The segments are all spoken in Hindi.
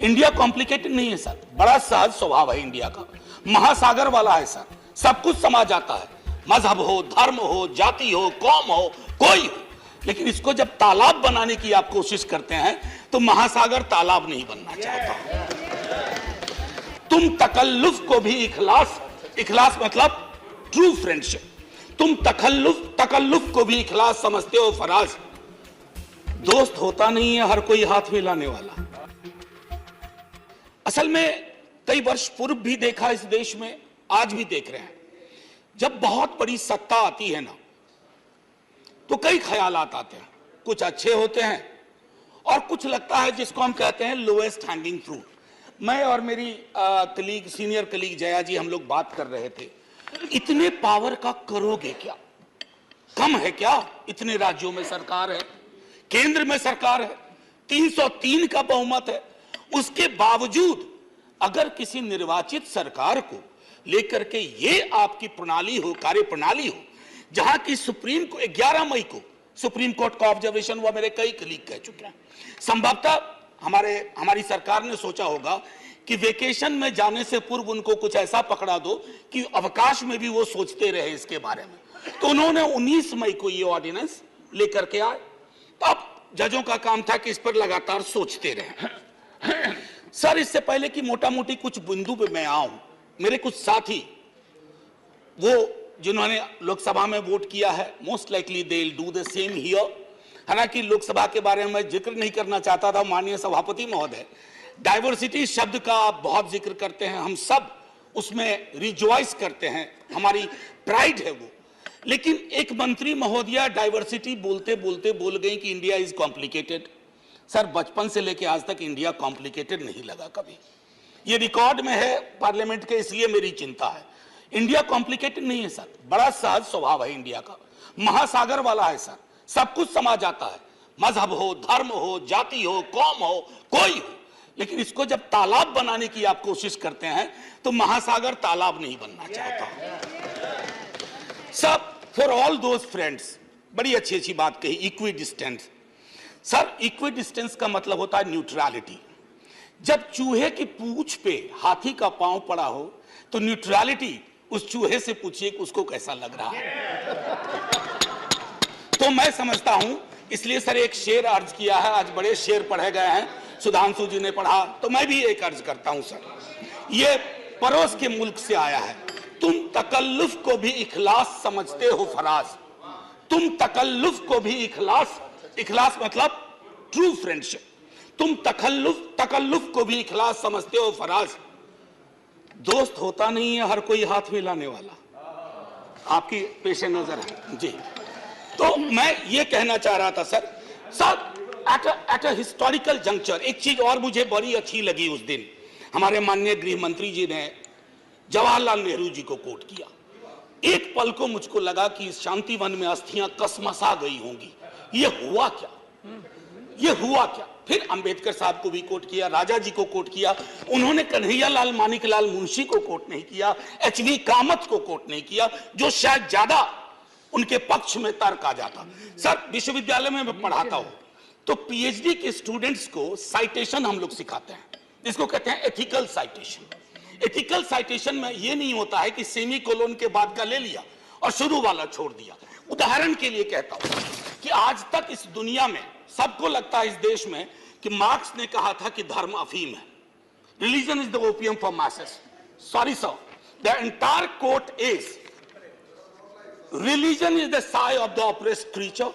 इंडिया कॉम्प्लिकेटेड नहीं है सर, बड़ा सहज स्वभाव है इंडिया का, महासागर वाला है सर, सब कुछ समा जाता है, मजहब हो, धर्म हो, जाति हो, कौम हो, कोई हो। लेकिन इसको जब तालाब बनाने की आप कोशिश करते हैं तो महासागर तालाब नहीं बनना चाहता। तुम तकल्लुफ को भी इखलास, इखलास मतलब ट्रू फ्रेंडशिप, तुम तकल्लुफ को भी इखलास समझते हो फराज। दोस्त होता नहीं है हर कोई हाथ मिलाने वाला। असल में कई वर्ष पूर्व भी देखा इस देश में, आज भी देख रहे हैं, जब बहुत बड़ी सत्ता आती है ना तो कई ख्यालात आते हैं, कुछ अच्छे होते हैं और कुछ लगता है जिसको हम कहते हैं लोएस्ट हैंगिंग फ्रूट। मैं और मेरी कलीग, सीनियर कलीग जया जी, हम लोग बात कर रहे थे, इतने पावर का करोगे क्या? कम है क्या? इतने राज्यों में सरकार है, केंद्र में सरकार है, 303 का बहुमत है, उसके बावजूद अगर किसी निर्वाचित सरकार को लेकर के ये आपकी प्रणाली हो, कार्य प्रणाली हो, जहां की सुप्रीम को 11 मई को सुप्रीम कोर्ट का ऑब्जर्वेशन हुआ, मेरे कई कलीग कह चुके हैं, संभवतः हमारी सरकार ने सोचा होगा कि वेकेशन में जाने से पूर्व उनको कुछ ऐसा पकड़ा दो कि अवकाश में भी वो सोचते रहे इसके बारे में। तो उन्होंने 19 मई को ये ऑर्डिनेंस लेकर के आए। तो अब जजों का काम था कि इस पर लगातार सोचते रहे। सर, इससे पहले कि मोटा मोटी कुछ बिंदु पे मैं आऊं, मेरे कुछ साथी वो जिन्होंने लोकसभा में वोट किया है, most likely they will do the same here. हालांकि लोकसभा के बारे में मैं जिक्र नहीं करना चाहता था, माननीय सभापति महोदय डाइवर्सिटी शब्द का आप बहुत जिक्र करते हैं, हम सब उसमें रिजॉइस करते हैं, हमारी प्राइड है वो। लेकिन एक मंत्री महोदया डाइवर्सिटी बोलते बोलते बोल गई कि इंडिया इज कॉम्प्लिकेटेड। सर, बचपन से लेकर आज तक इंडिया कॉम्प्लिकेटेड नहीं लगा कभी, ये रिकॉर्ड में है पार्लियामेंट के, इसलिए मेरी चिंता है। इंडिया कॉम्प्लिकेटेड नहीं है सर, बड़ा सहज स्वभाव है इंडिया का, महासागर वाला है सर, सब कुछ समा जाता है, मजहब हो, धर्म हो, जाति हो, कौम हो, कोई हो। लेकिन इसको जब तालाब बनाने की आप कोशिश करते हैं तो महासागर तालाब नहीं बनना चाहता। सब फॉर ऑल दोज फ्रेंड्स, बड़ी अच्छी अच्छी बात कही, equi distance. Sir, equi distance का मतलब होता है न्यूट्रलिटी। जब चूहे की पूंछ पे हाथी का पांव पड़ा हो तो न्यूट्रलिटी, उस चूहे से पूछिए कि उसको कैसा लग रहा है। तो मैं समझता हूं, इसलिए सर एक शेर अर्ज किया है, आज बड़े शेर पढ़े गए हैं, सुधांशु जी ने पढ़ा, तो मैं भी एक अर्ज करता हूं सर। ये पड़ोस के मुल्क से आया है, तुम तकल्लुफ को भी इखलास समझते हो फराज, तुम तकल्लुफ को भी इखलास, इखलास मतलब ट्रू फ्रेंडशिप, तुम तकल्लुफ को भी इखलास समझते हो फराज। दोस्त होता नहीं है हर कोई हाथ मिलाने वाला, आपकी पेश नजर है जी। तो मैं ये कहना चाह रहा था sir at a historical juncture, एक चीज और मुझे बड़ी अच्छी लगी उस दिन, हमारे माननीय गृह मंत्री जी ने जवाहरलाल नेहरू जी को कोट किया। एक पल को मुझको लगा कि शांति वन में अस्थियां कसमसा गई होंगी, ये हुआ क्या, ये हुआ क्या। फिर अंबेडकर साहब को भी कोट किया, राजा जी को कोट किया, उन्होंने कन्हैयालाल मानिकलाल मुंशी को कोट नहीं किया, एचवी कामत को कोट नहीं किया, जो शायद ज्यादा उनके पक्ष में तर्क आ जाता। सर, विश्वविद्यालय में मैं पढ़ाता हूं तो पीएचडी के स्टूडेंट्स को साइटेशन हम लोग सिखाते हैं, इसको कहते हैं एथिकल साइटेशन। एथिकल साइटेशन में ये नहीं होता है कि सेमी कोलोन के बाद का ले लिया और शुरू वाला छोड़ दिया। उदाहरण के लिए कहता हूं कि आज तक इस दुनिया में सबको लगता है इस देश में कि मार्क्स ने कहा था कि धर्म अफीम है, religion is the opium for masses. Sorry sir, the entire quote is religion is the sigh of the oppressed creature,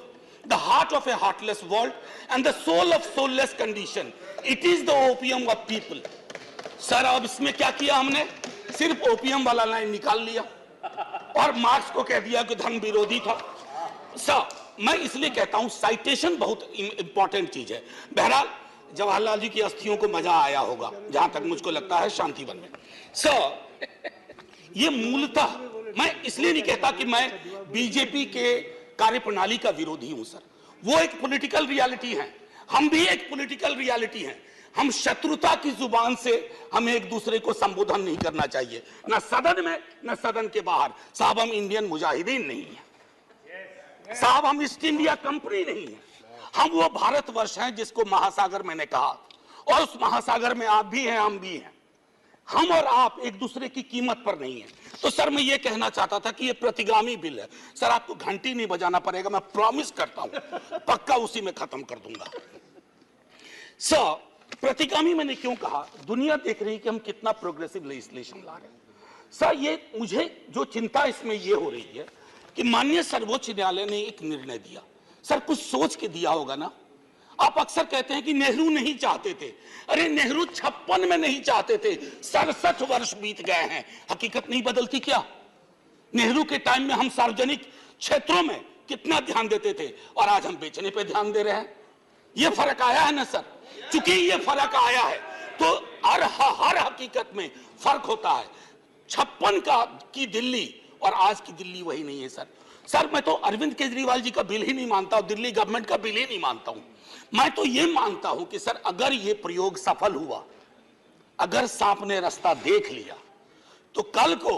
the heart of a heartless world, and the soul of soulless condition. It is the opium of people. Sir, अब इसमें क्या किया हमने, सिर्फ ओपियम वाला लाइन निकाल लिया और मार्क्स को कह दिया कि धर्म विरोधी था। सर, मैं इसलिए कहता हूं साइटेशन बहुत इंपॉर्टेंट चीज है। बहरहाल जवाहरलाल जी की अस्थियों को मजा आया होगा, जहां तक मुझको लगता है शांतिवन में। सर, ये मूलतः मैं इसलिए नहीं कहता कि मैं बीजेपी के कार्यप्रणाली का विरोधी हूं सर, वो एक पॉलिटिकल रियलिटी है, हम भी एक पॉलिटिकल रियलिटी हैं। हम शत्रुता की जुबान से हमें एक दूसरे को संबोधन नहीं करना चाहिए, न सदन में न सदन के बाहर। साहब, हम इंडियन मुजाहिदीन नहीं है साहब, हम ईस्ट इंडिया कंपनी नहीं है, हम वो भारतवर्ष हैं जिसको महासागर मैंने कहा, और उस महासागर में आप भी हैं, हम भी हैं। हम और आप एक दूसरे की कीमत पर नहीं है। तो सर मैं ये कहना चाहता था कि ये प्रतिगामी बिल है। सर आपको घंटी नहीं बजाना पड़ेगा, मैं प्रॉमिस करता हूं, पक्का उसी में खत्म कर दूंगा। सर प्रतिगामी मैंने क्यों कहा? दुनिया देख रही है कि हम कितना प्रोग्रेसिव लेजिस्लेशन ला रहे हैं। सर ये मुझे जो चिंता इसमें ये हो रही है कि माननीय सर्वोच्च न्यायालय ने एक निर्णय दिया। सर कुछ सोच के दिया होगा ना। आप अक्सर कहते हैं कि नेहरू नहीं चाहते थे। अरे नेहरू 56 में नहीं चाहते थे, 67 वर्ष बीत गए हैं, हकीकत नहीं बदलती क्या? नेहरू के टाइम में हम सार्वजनिक क्षेत्रों में कितना ध्यान देते थे और आज हम बेचने पे ध्यान दे रहे हैं। ये फर्क आया है ना सर। चूंकि ये फर्क आया है तो हर हकीकत में फर्क होता है। 56 की दिल्ली और आज की दिल्ली वही नहीं है सर। सर मैं तो अरविंद केजरीवाल जी का बिल ही नहीं मानता हूं, दिल्ली गवर्नमेंट का बिल ही नहीं मानता हूं। मैं तो ये मानता हूं कि सर अगर ये प्रयोग सफल हुआ, अगर सांप ने रास्ता देख लिया, तो कल को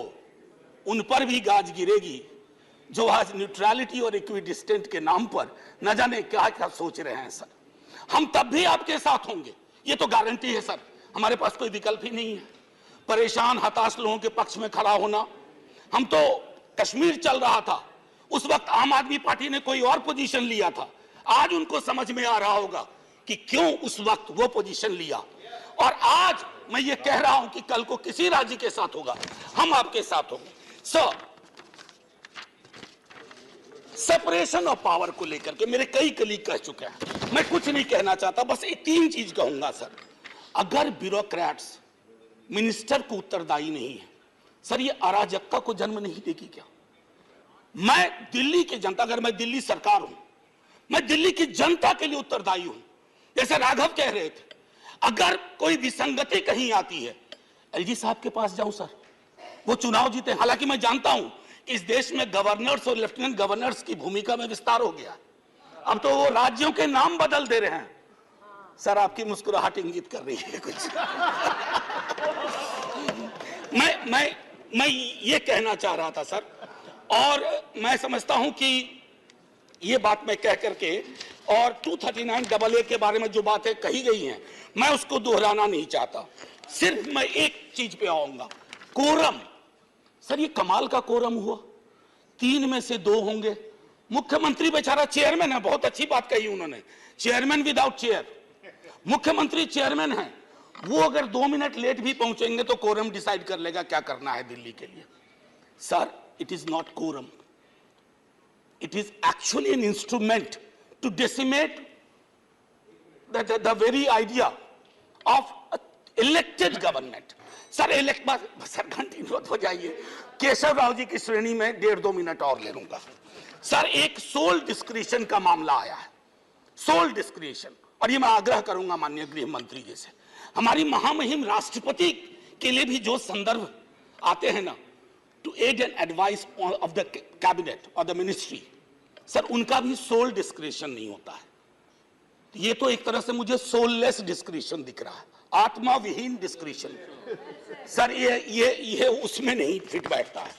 उन पर भी गाज गिरेगी जो आज न्यूट्रलिटी और इक्विडिस्टेंट के नाम पर न जाने क्या क्या सोच रहे हैं। सर हम तब भी आपके साथ होंगे, ये तो गारंटी है सर। हमारे पास कोई विकल्प ही नहीं है। परेशान हताश लोगों के पक्ष में खड़ा होना। हम तो कश्मीर चल रहा था, उस वक्त आम आदमी पार्टी ने कोई और पोजीशन लिया था। आज उनको समझ में आ रहा होगा कि क्यों उस वक्त वो पोजीशन लिया। और आज मैं ये कह रहा हूं कि कल को किसी राज्य के साथ होगा, हम आपके साथ होंगे। सर सेपरेशन ऑफ पावर को लेकर के मेरे कई कलीग कह चुके हैं, मैं कुछ नहीं कहना चाहता, बस एक 3 चीज कहूंगा सर। अगर ब्यूरोक्रेट्स मिनिस्टर को उत्तरदायी नहीं है सर, ये अराजकता को जन्म नहीं देगी क्या? मैं दिल्ली की जनता, अगर मैं दिल्ली सरकार हूं, मैं दिल्ली की जनता के लिए उत्तरदायी हूं। जैसे राघव कह रहे थे, अगर कोई विसंगति कहीं आती है, एलजी साहब के पास जाऊं सर, वो चुनाव जीते। हालांकि मैं जानता हूं कि इस देश में गवर्नर्स और लेफ्टिनेंट गवर्नर्स की भूमिका में विस्तार हो गया, अब तो वो राज्यों के नाम बदल दे रहे हैं। सर आपकी मुस्कुराहट इंगित कर रही है कुछ। मैं ये कहना चाह रहा था सर, और मैं समझता हूं कि ये बात मैं कह करके, और 239AA के बारे में जो बातें कही गई हैं मैं उसको दोहराना नहीं चाहता। सिर्फ मैं एक चीज पे आऊंगा, कोरम। सर ये कमाल का कोरम हुआ, 3 में से 2 होंगे। मुख्यमंत्री बेचारा चेयरमैन है, बहुत अच्छी बात कही उन्होंने, चेयरमैन विदाउट चेयर। मुख्यमंत्री चेयरमैन है, वो अगर 2 मिनट लेट भी पहुंचेंगे तो कोरम डिसाइड कर लेगा क्या करना है दिल्ली के लिए। Sir it is not quorum, it is actually an instrument to decimate the very idea of elected government. Sir sir घंटी मत हो जाइए, केशव राव जी की श्रेणी में 1.5-2 मिनट और ले लूंगा। सर एक सोल डिस्क्रिशन का मामला आया है, सोल डिस्क्रिशन, और ये मैं आग्रह करूंगा माननीय गृह मंत्री जी से, हमारी महामहिम राष्ट्रपति के लिए भी जो संदर्भ आते हैं ना, to aid and advice of the cabinet or the ministry, sir उनका भी सोल डिस्क्रिशन नहीं होता है। ये तो एक तरह से मुझे सोललेस डिस्क्रिशन दिख रहा है, आत्मा विहीन डिस्क्रिशन। सर ये उसमें नहीं फिट बैठता है।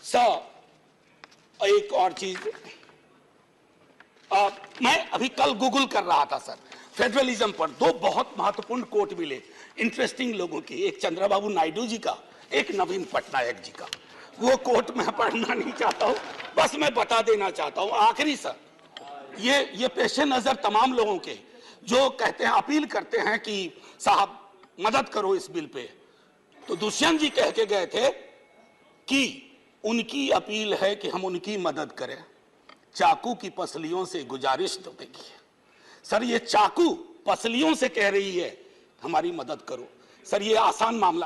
सर एक और चीज, मैं अभी कल गूगल कर रहा था सर फेडरलिज्म पर, 2 बहुत महत्वपूर्ण कोट मिले इंटरेस्टिंग लोगों के, एक चंद्रबाबू नायडू जी का, एक नवीन पटनायक जी का। वो कोट मैं पढ़ना नहीं चाहता हूं, बस मैं बता देना चाहता हूं। आखिरी सर, ये पेशे नजर तमाम लोगों के जो कहते हैं, अपील करते हैं कि साहब मदद करो इस बिल पे, तो दुष्यंत जी कह के गए थे कि उनकी अपील है कि हम उनकी मदद करें, चाकू की पसलियों से गुजारिश तो देखिए। सर ये चाकू पसलियों से कह रही है हमारी मदद करो। सर ये आसान मामला